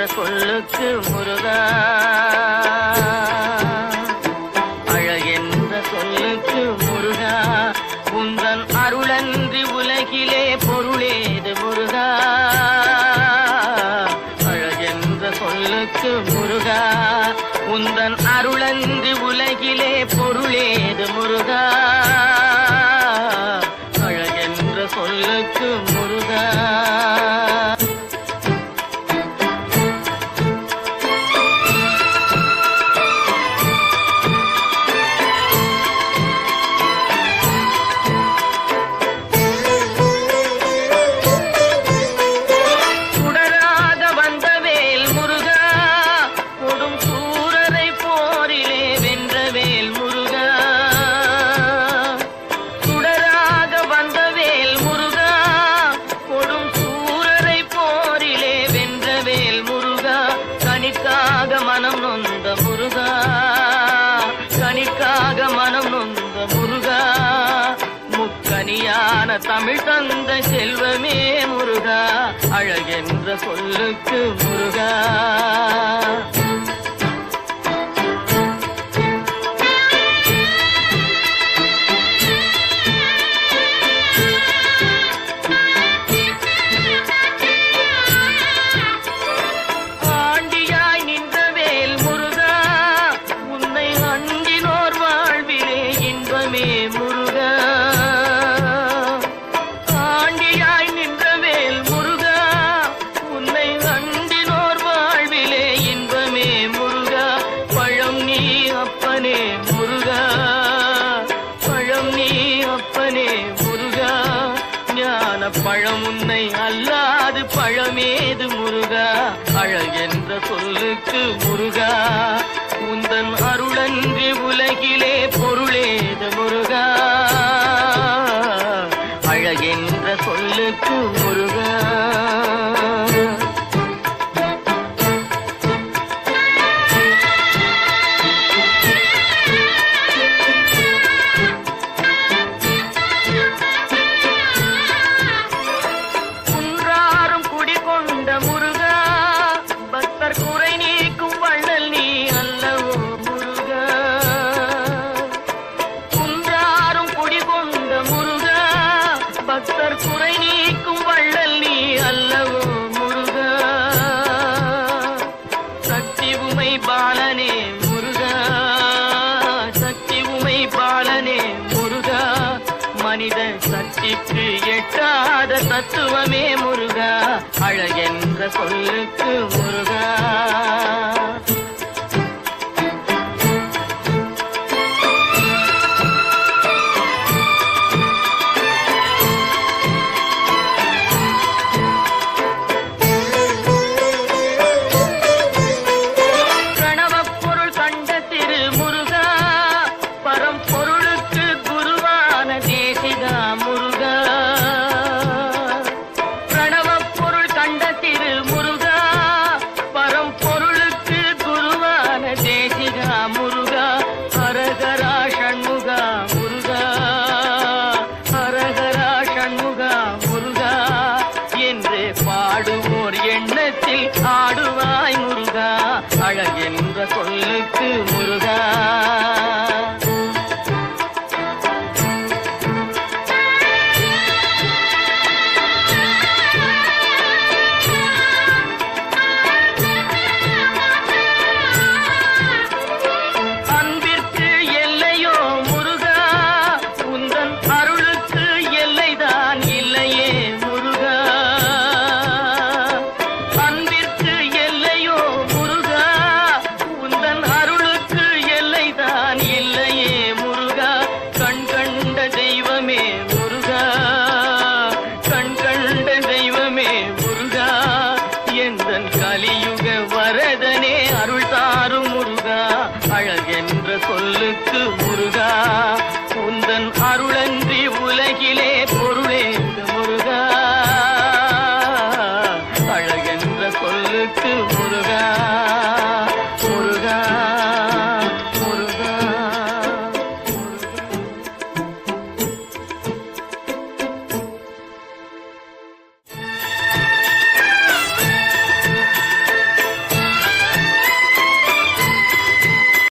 சொல்லுக்கு முருகா, அழகென்ற சொல்லுக்கு முருகா, உந்தன் அருளன்றி உலகிலே பொருளேது முருகா. அழகென்ற சொல்லுக்கு முருகா, உந்தன் அருளன்றி உலகிலே பொருளேது முருகா. அழகென்ற சொல்லுக்கு முருகா. கனிக்காக மனம் நொந்த முருகா, கனிக்காக மனம் நொந்த முருகா, முக்கனியான தமிழ் தந்த செல்வமே முருகா. அழகென்ற சொல்லுக்கு முருகா. முருகா, ஆண்டியாய் நின்றவேல் முருகா, உன்னை அண்டினோர் வாழ்விலே இன்பமே முருகா. பழம் நீ அப்பனே முருகா, பழம் நீ அப்பனே முருகா, ஞான பழம் உன்னை அல்லாது பழமேது முருகா. அழகென்ற சொல்லுக்கு முருகா, உந்தன் அருளன்றி உலகிலே பொருளேது முருகா. அழகென்ற சொல்லுக்கு முருகா. குன்றாரும் குடிகொண்ட முருகா, பக்தர் குறை நீக்கும் வள்ளல் நீ அல்லவோ முருகா. குன்றாரும் குடிகொண்ட முருகா, பக்தர் குறை நீக்கும் வள்ளல் நீ அல்லவோ முருகா. சக்தி உமை பாலனே முருகா, சக்தி உமை பாலனே முருகா, மனித சக்திக்கு எட்டாத தத்துவமே முருகா. அழகென்ற சொல்லுக்கு முருகா.